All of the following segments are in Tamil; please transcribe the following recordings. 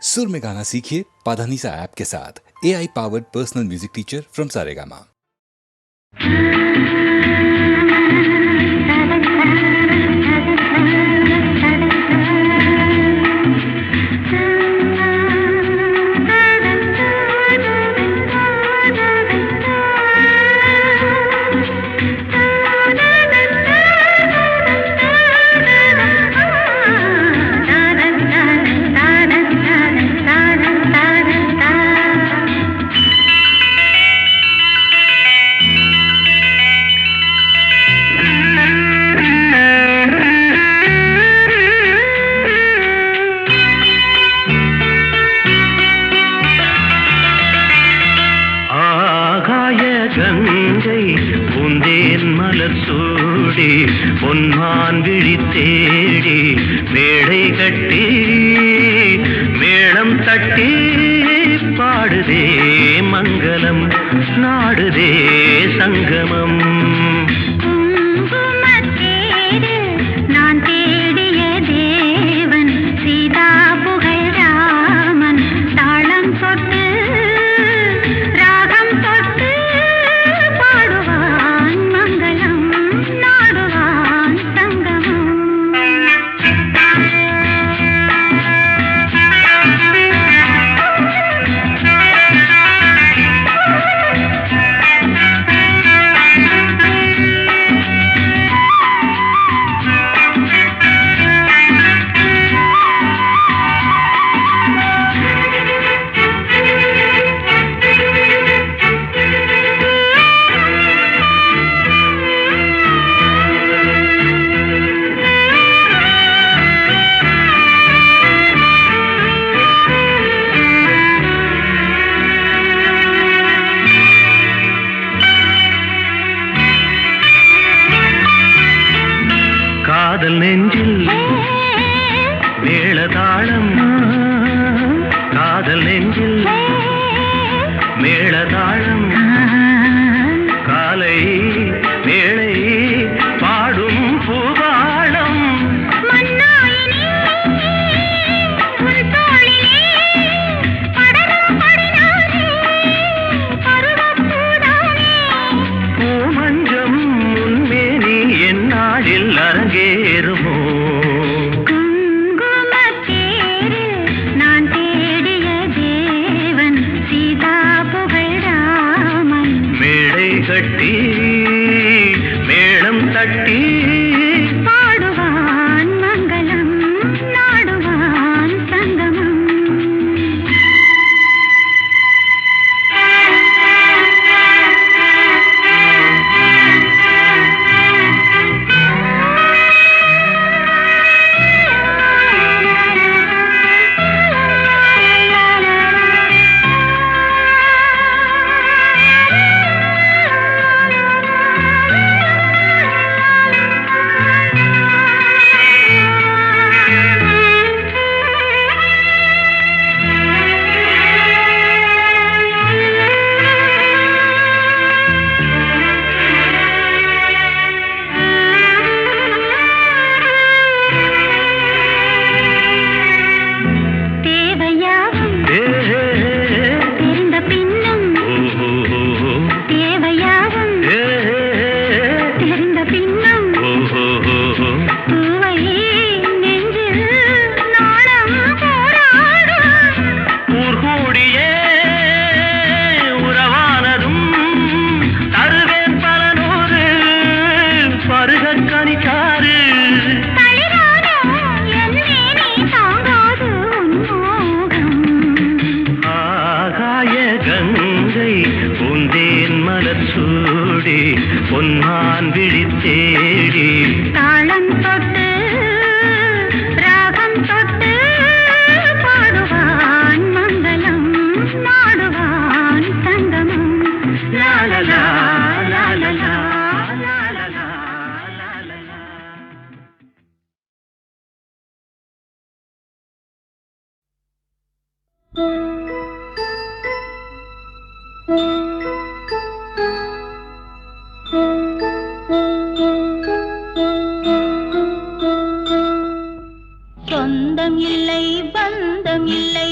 सुर में गाना सीखिए पाधानीसा ऐप के साथ। AI powered personal music teacher from Saregama. பொன்மான் விழி தேடி மேடை கட்டி மேளம் தட்டி பாடுதே மங்களம் நாடுதே சங்கமம். நான் தேடிய தேவன் சீதா புகழ் ராமன் தாளம் தொட்டு ராகம் தொட்டு பாடுவான் மங்களம் நாடுவான் சங்கமம். காதல் நெஞ்சில் மேளதாளம், காதல் நெஞ்சில் மேளதாளம், காலை வேளை பாடும் பூபாளம். பூமஞ்சம் முன்மேனி என்னாளில் அரங்கேறுமோ? நான் தேடிய தேவன் சீதா புகழ் ராமன் மேடை கட்டி மேளம் தட்டி பாடுவான் மங்களம் நாடுவான் சங்கமம். பொன்மான் விழி தேடி தாளம் தொட்டு ராகம் தொட்டு பாடுவான் மங்களம் நாடுவான் சங்கமம். லாலலா லாலலா லாலலா லாலலா. சொந்தம் இல்லை பந்தம் இல்லை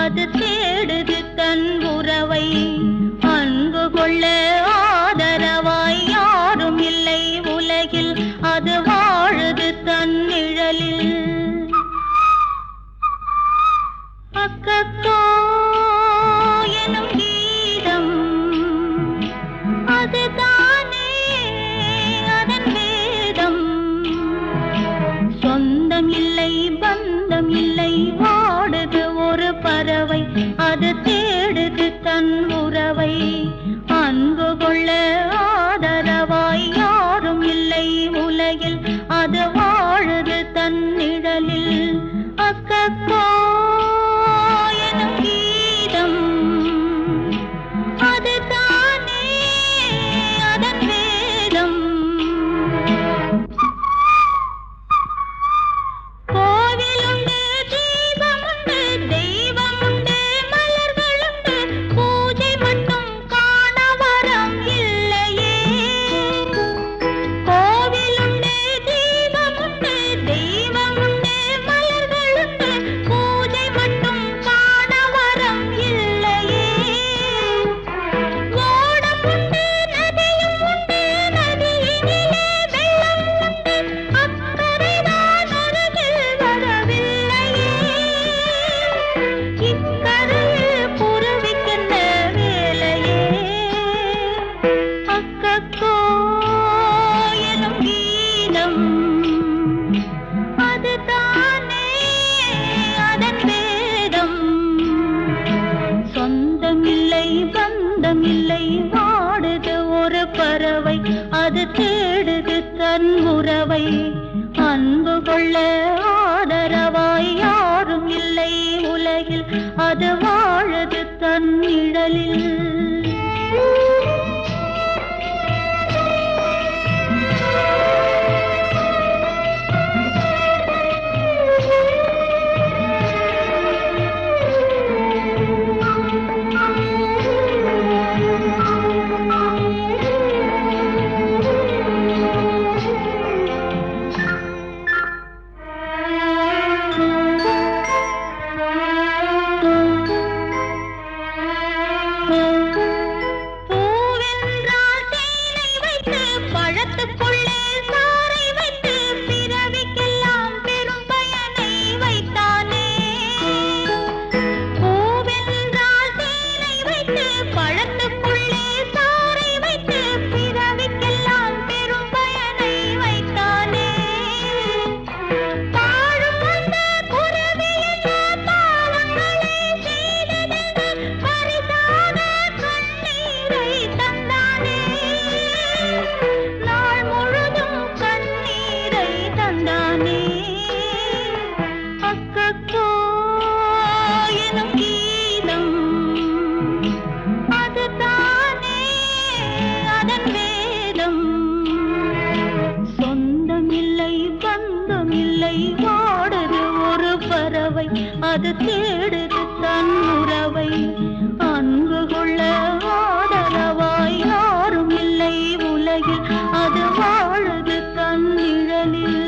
அது தேடுது தன் உறவை. அன்பு கொள்ள ஆதரவாய் யாரும் இல்லை உலகில், அது வாழுது தன் நிழலில். அக்கக்கோ எனும் கீதம் அதுதானே அதன் வேதம். சொந்தம் இல்லை பந்தம் இல்லை வாடுது ஒரு பறவை, அது தேடுது தன் உறவை. அன்பு கொள்ள ஆதரவாய் யாரும் இல்லை உலகில், அது வாழுது தன் நிழலில். அக்கக்கோ எனும் கீதம் அதுதானே அதன் வேதம். கோவிலுண்டு தீபமுண்டு தெய்வமுண்டு மலர்களுண்டு, பூஜை மட்டும் காண வரம் இல்லையே. கோவிலுண்டு தீபமுண்டு தெய்வமுண்டு மலர்களுண்டு, பூஜை மட்டும் காண வரம் இல்லையே. ஓடமுண்டு நதியும் உண்டு, நதியினிலே வெள்ளம் உண்டு, அக்கரைதான் அருகில் வரவில்லையே. இக்கரையில் குருவிக்கென்ன வேலையே. அக்கக்கோ எனும் கீதம் அதுதானே அதன் வேதம். சொந்தமில்லை பந்தமில்லை வாடுது ஒரு பறவை, அது தேடுது தன் உறவை. அன்பு கொள்ள ஆதரவாய் யாரும் இல்லை உலகில், அது வாழுது தன் நிழலில். பூவென்றால் தேனை வைத்து பழத்துக்குள்ளே சாறை வைத்து, பிறவிக்கெல்லாம் பெரும் பயனை வைத்தானே. பூவென்றால் தேனை வைத்து பழத்துக்குள்ளே சாறை வைத்து, பிறவிக்கெல்லாம் பெரும் பயனை வைத்தானே. பாழும் அந்த குருவி என்ன பாவங்களை செய்ததென்று பரிசாக கண்ணீரை தந்தானே. நாள் முழுதும் கண்ணீரை தந்தானே. அக்கக்கோ எனும் கீதம் அதுதானே அதன் வேதம். சொந்தமில்லை பந்தமில்லை வாடுது ஒரு பறவை, அது தேடுது தன் உறவை. அன்பு கொள்ள ஆதரவாய் யாரும் இல்லை உலகில், அது வாழுது தன் நிழலில்.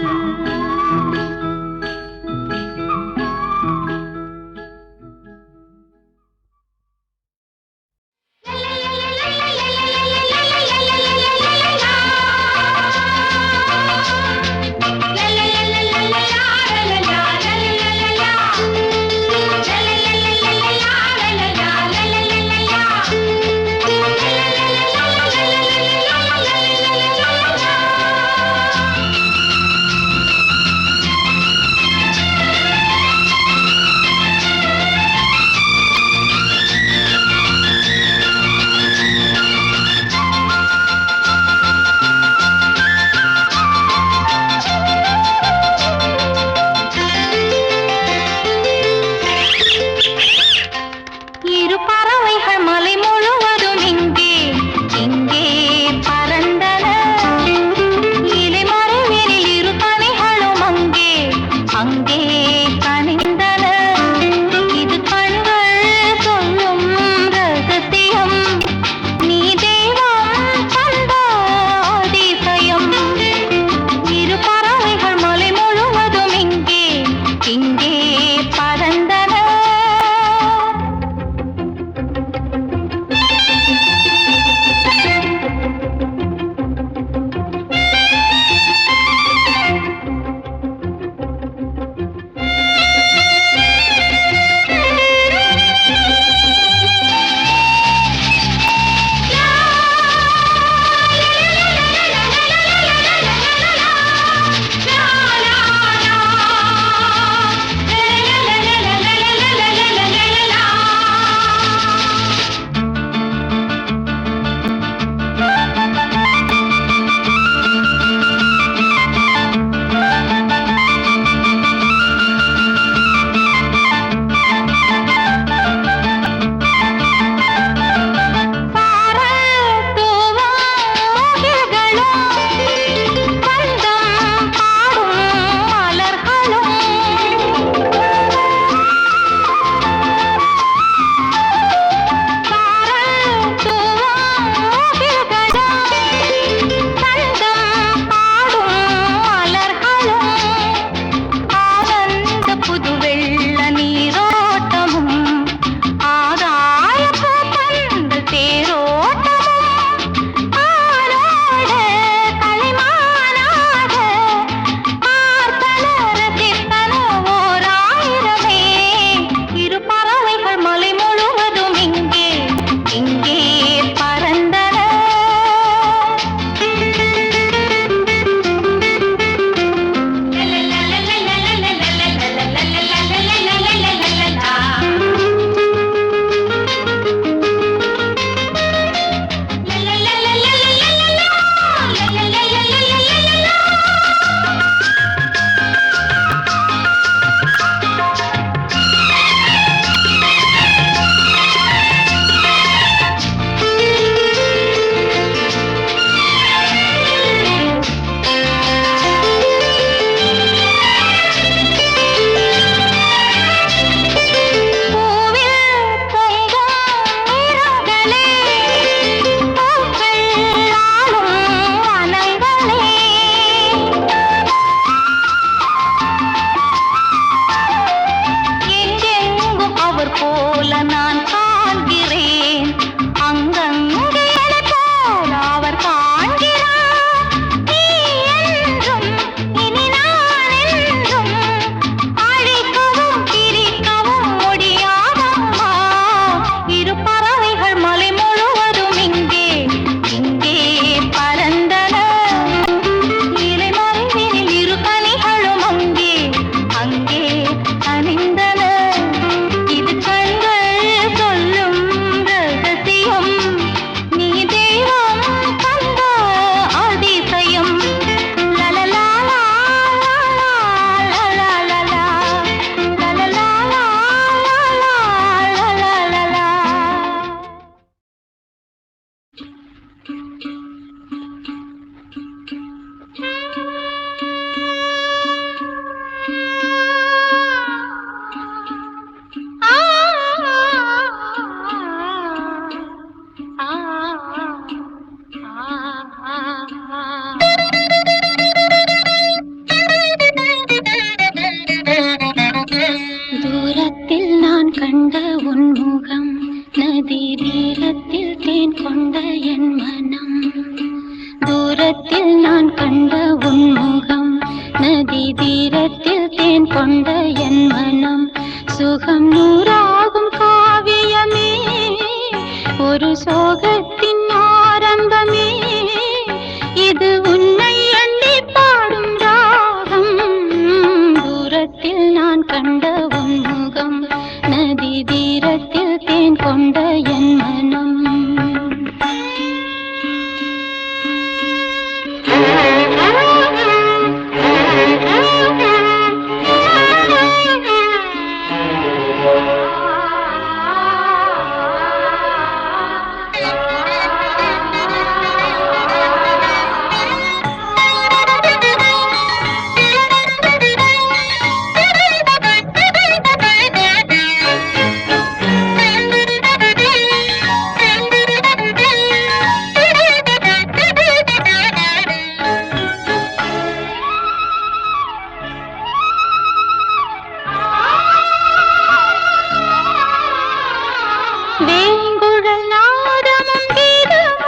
தூரத்தில் நான் கண்ட உன் முகம், நதி தீரத்தில் தேன் கொண்ட என் மனம். தூரத்தில் நான் கண்ட உன் முகம், நதி தீரத்தில் தேன் கொண்ட என் மனம். சுகம் நூறாகும் காவியமே, ஒரு சோகத்தின் ஆரம்பமே. இது உன்னை எண்ணி பாடும் ராகம். தூரத்தில் நான் கண்ட உன் முகம், நதி தீரத்தில் தேன் கொண்ட என் மனம். வேங்குழல் நாதமும் கீதமும்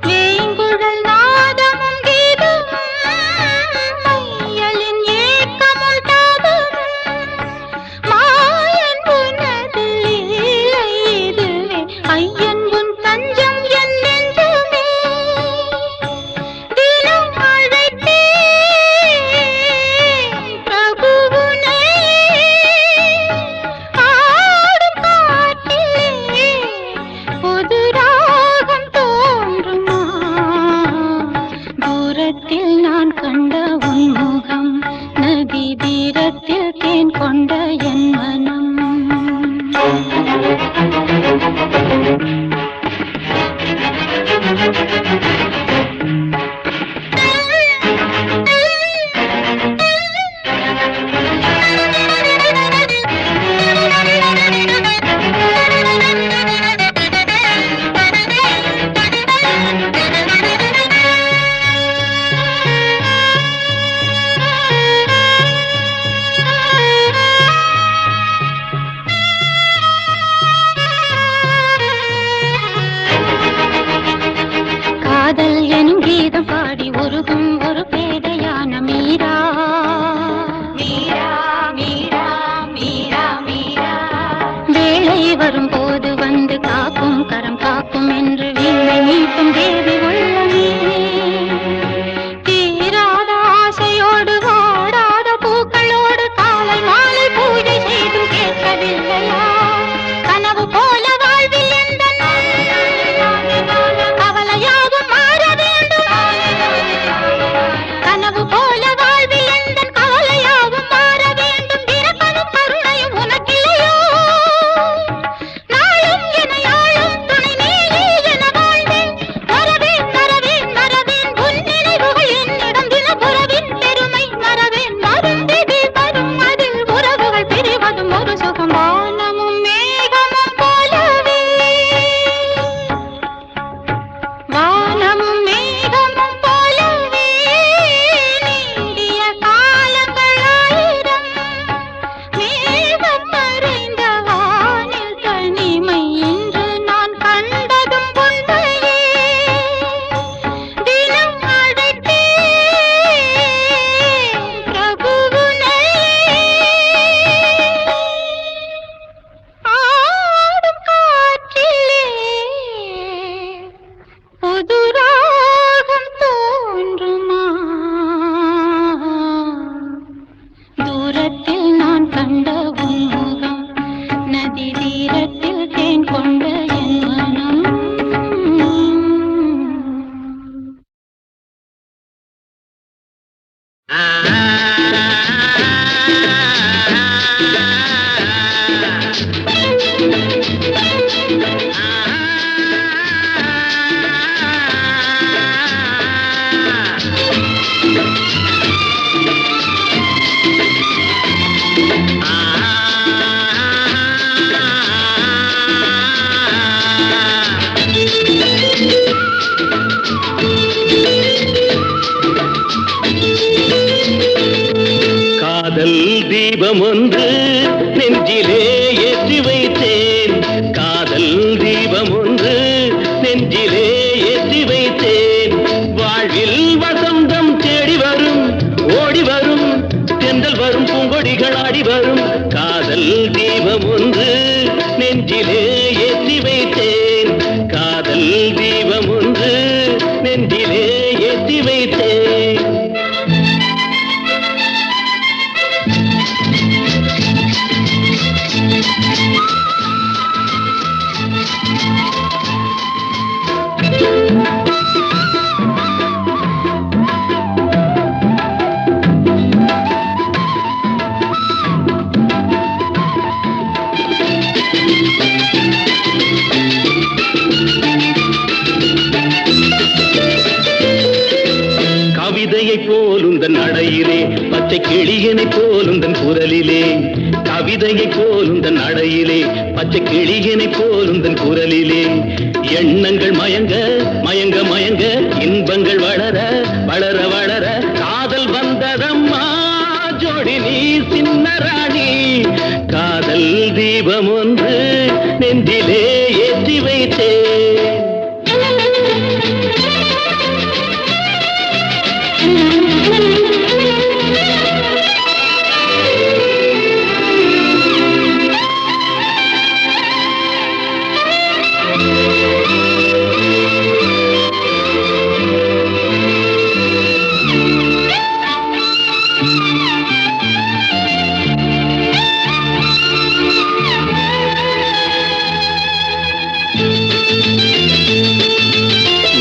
வேங்குழல் நாதமும் கீதமும் மையலின் ஏக்கமும் தாகமும் மாயன் உனது லீலை இதுவே. ஐயன் உன் தஞ்சம் என் நெஞ்சமே. தினம் அழைத்தே பிரபுவுனை, ஆடும் காட்டிலே புது ராகம் தோன்றுமா. தூரத்தில் நான் கண்ட உன் முகம், நதி தீரத்தில் தேன் கொண்ட என் மனம். காதல் எனும் கீதம் பாடி உருகும் ஒரு பேதையான மீரா. மீரா மீரா மீரா மீரா. வேளை வரும்போது வந்து காக்கும் கரம் காக்கும் என்று வீணை மீட்டும் தேவி உள்ளமே. தீராத ஆசையோடு வாடாத பூக்களோடு காலை மாலை பூஜை செய்தும் கேட்கவில்லையா. கனவு போல வாழ்வில் எந்த கவலையாகும் மாற வேண்டும். கனவு போல வாழ்வில் எந்த கவலையாகும் மாற வேண்டும். இரக்கமும் கருணையும் உனக்கில்லையோ. நாளும் என யாழும் துணை நீயே என வாழ்வேன். மறவேன் மறவேன் மறவேன் உன் நினைவுகள் என்னிடம் தினப்புறவின் பெருமை மறவேன். வரும் விதி வரும் அதில் உறவுகள் பிரிவதும் ஒரு சுகம். வானமும் மேகமும் போலவே, வானமும் மேகமும் போலவே நீடிய காலங்கள் ஆயிரம். மேகம் மறைந்த வானில் தனிமை இன்று நான் கண்டதும் உண்மையே. தினம் அழைத்தே பிரபுவுனை, ஆடும் காற்றிலே புது ராகம் தோன்றுமா. தூரத்தில் நான் கண்ட உன் முகம், நதி தீரத்தில் தேன் கொண்ட என் மனம். ஆ தீபம் ஒன்று நெஞ்சிலே ஏற்றி வைத்தேன் காதல் தீபம் ஒன்று நெஞ்சிலே ஏற்றி வைத்தேன் வாழ்வில் வசந்தம் தேடி வரும் ஓடி வரும் தென்றல் வரும் பூங்கொடிகள் ஆடி வரும் காதல் தீபம் ஒன்று நெஞ்சிலே ஏற்றி வைத்தேன் காதல் தீபம் ஒன்று நெஞ்சிலே ஏற்றி வைத்தேன் கவிதையை போலுந்தன் நடையிலே பச்சை கிளியனை போலுந்தன் குரலிலே கவிதையை போலுந்தன் நடையிலே பச்சை கிளியனை போலுந்தன் குரலிலே எண்ணங்கள் மயங்க மயங்க மயங்க இன்பங்கள் வளர வளர வளர காதல் வந்ததம்மா ஜோடி நீ சின்ன ராணி காதல் தீபம் ஒன்று நெஞ்சிலே ஏற்றி வைத்தேன்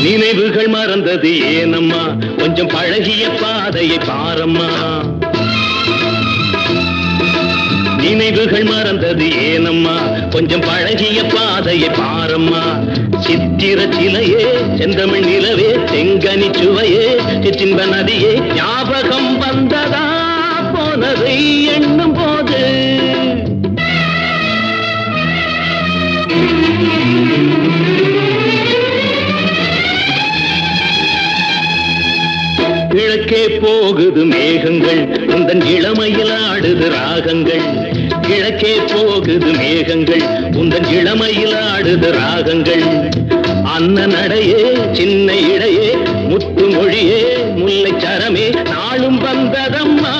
நினைவுகள் மறந்தது ஏனம்மா கொஞ்சம் பழகிய பாதையை பாரம்மா நினைவுகள் மறந்தது ஏனம்மா கொஞ்சம் பழகிய பாதையை பாரம்மா சித்திர சிலையே செந்தமிழ் நிலவே செங்கனி சுவையே சிற்றின்ப நதியே ஞாபகம் வந்ததா போனதை எண்ணும் போது கிழக்கே போகுது மேகங்கள் உந்தன் இளமையில் ஆடுது ராகங்கள் கிழக்கே போகுது மேகங்கள் உந்தன் இளமையில் ஆடுது ராகங்கள் அன்ன நடையே சின்ன இடையே முத்து மொழியே முல்லை சரமே நாளும் வந்ததம்மா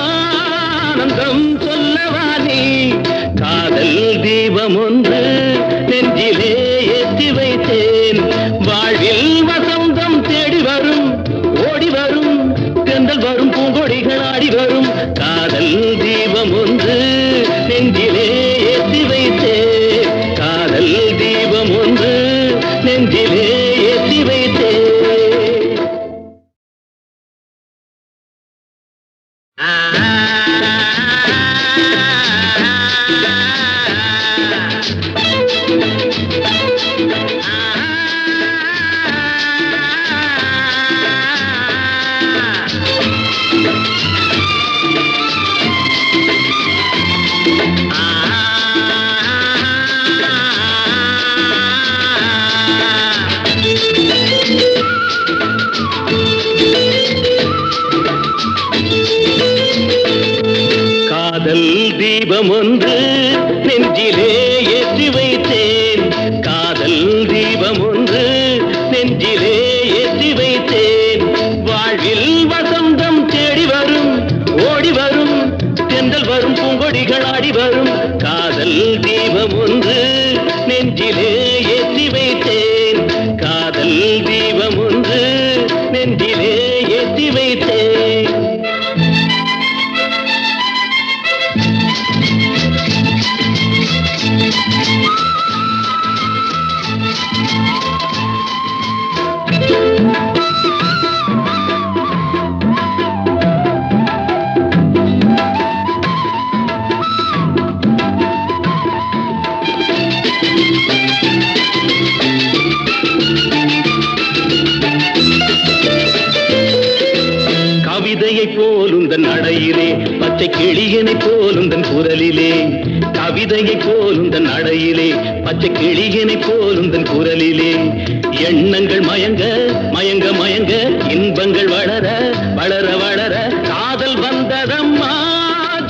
ஆனந்தம் சொல்லவா நீ காதல் தீபம் ஒன்று நெஞ்சிலே ஏற்றி வைத்தேன் வாழ்வில் வசந்தம் தேடி வரும் ஓடி வரும் தென்றல் வரும் பூங்கொடிகள் ஆடி வரும் காதல் தீபம் ஒன்று நெஞ்சிலே ஏற்றி வைத்தேன் காதல் தீபம் ஒன்று நெஞ்சிலே ஏற்றி வைத்தேன் காதல் தீபம் ஒன்று நெஞ்சிலே ஏற்றி வைத்தேன் காதல் தீபம் ஒன்று நெஞ்சிலே ஏற்றி வைத்தேன் வாழ்வில் வசந்தம் தேடி வரும் ஓடி வரும் தென்றல் வரும் பூங்கொடிகள் ஆடி வரும் காதல் தீபம் ஒன்று நெஞ்சிலே ஏற்றி வைத்தேன் காதல் தீபம் ஒன்று நெஞ்சிலே ஏற்றி வைத்தேன் கவிதையை போலுந்தன் நடையிலே பச்சை கிளியனை போலுந்தன் குரலிலே கவிதையை போலுந்தன் நடையிலே பச்சை கிளியனை போலுந்தன் குரலிலே எண்ணங்கள் மயங்க மயங்க மயங்க இன்பங்கள் வளர வளர வளர காதல் வந்ததம்மா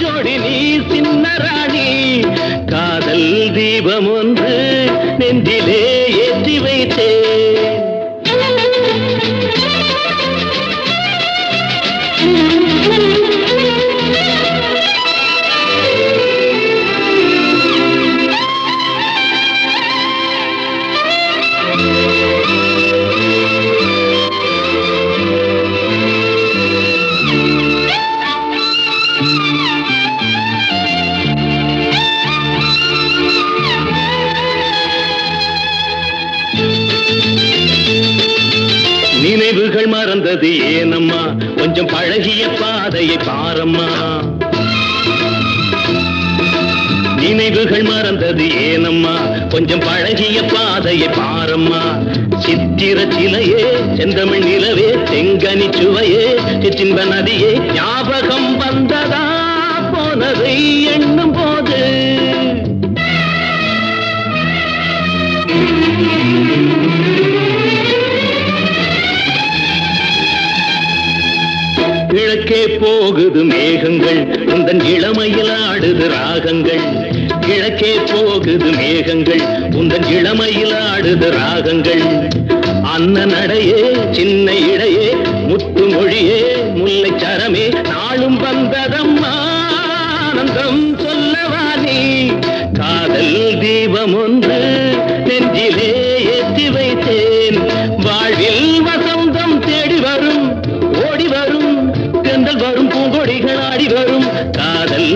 ஜோடி நீ ராணி காதல் தீபம் ஒன்று நெஞ்சிலே ஏற்றி வைத்தேன். நினைவுகள் மறந்தது ஏனம்மா கொஞ்சம் பழகிய பாதையை பாரம்மா. நினைவுகள் மறந்தது ஏனம்மா கொஞ்சம் பழகிய பாதையை பாரம்மா. சித்திர சிலையே செந்தமிழ் நிலவே செங்கனி சுவையே சிற்றின்ப நதியே ஞாபகம் வந்ததா போனதை எண்ணும் போது. கிழக்கே போகுது மேகங்கள் உந்தன் இளமையில் ஆடுது ராகங்கள். கிழக்கே போகுது மேகங்கள் உந்தன் இளமையில் ஆடுது ராகங்கள். அன்ன நடையே சின்ன இடையே முத்து மொழியே முல்லை சரமே நாளும் வந்ததம்மா ஆனந்தம் சொல்லவா நீ. காதல் தீபம் ஒன்று நெஞ்சிலே ஏற்றி வைத்தேன். வாழ்வில் வசந்தம் தேடி வரும் ஓடி வரும் தென்றல் வரும் பூங்கொடிகள் ஆடி வரும். காதல்